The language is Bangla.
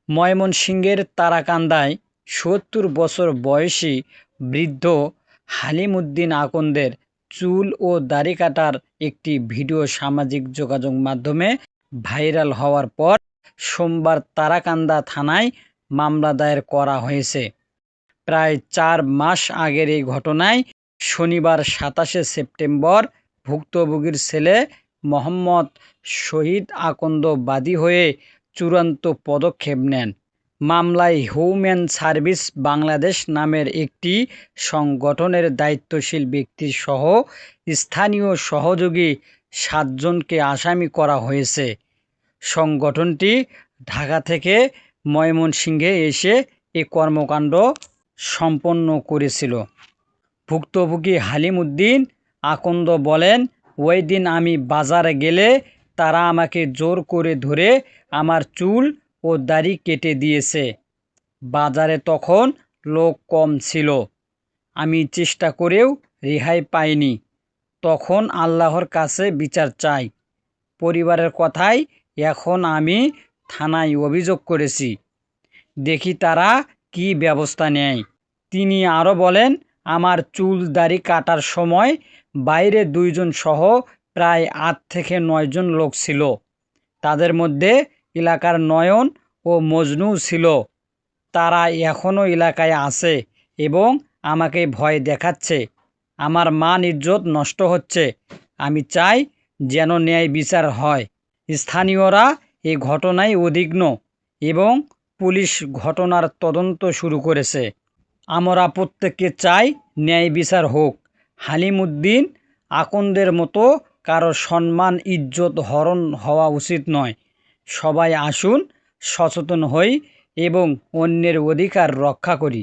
ময়মনসিংহের তারাকান্দায় ৭০ বছর বয়সী বৃদ্ধ হালিম উদ্দিন আকন্দের চুল ও দাড়ি কাটার একটি ভিডিও সামাজিক যোগাযোগ মাধ্যমে ভাইরাল হওয়ার পর সোমবার তারাকান্দা থানায় মামলা দায়ের করা হয়েছে। প্রায় ৪ মাস আগের এই ঘটনায় শনিবার ২৭শে সেপ্টেম্বর ভুক্তভোগীর ছেলে মোহাম্মদ শহীদ আকন্দ বাদী হয়ে চূড়ান্ত পদক্ষেপ নেন। মামলায় হিউম্যান সার্ভিস বাংলাদেশ নামের একটি সংগঠনের দায়িত্বশীল ব্যক্তিসহ স্থানীয় সহযোগী ৭ জনকে আসামি করা হয়েছে। সংগঠনটি ঢাকা থেকে ময়মনসিংহে এসে এ কর্মকাণ্ড সম্পন্ন করেছিল। ভুক্তভোগী হালিম উদ্দিন আকন্দ বলেন, ওই দিন আমি বাজারে গেলে তারা আমাকে জোর করে ধরে আমার চুল ও দাড়ি কেটে দিয়েছে। বাজারে তখন লোক কম ছিল। আমি চেষ্টা করেও রেহাই পাইনি। তখন আল্লাহর কাছে বিচার চাই। পরিবারের কথায় এখন আমি থানায় অভিযোগ করেছি। দেখি তারা কী ব্যবস্থা নেয়। তিনি আরও বলেন, আমার চুল দাড়ি কাটার সময় বাইরে ২ জন সহ প্রায় ৮ থেকে ৯ জন লোক ছিল। তাদের মধ্যে এলাকার নয়ন ও মজনু ছিল। তারা এখনও এলাকায় আছে এবং আমাকে ভয় দেখাচ্ছে। আমার মান ইজ্জত নষ্ট হচ্ছে। আমি চাই যেন ন্যায় বিচার হয়। স্থানীয়রা এই ঘটনায় উদ্বিগ্ন এবং পুলিশ ঘটনার তদন্ত শুরু করেছে। আমরা প্রত্যেকে চাই ন্যায় বিচার হোক। হালিম উদ্দিন আকন্দের মতো কারো সম্মান ইজ্জত হরণ হওয়া উচিত নয়। সবাই আসুন সচেতন হই এবং অন্যের অধিকার রক্ষা করি।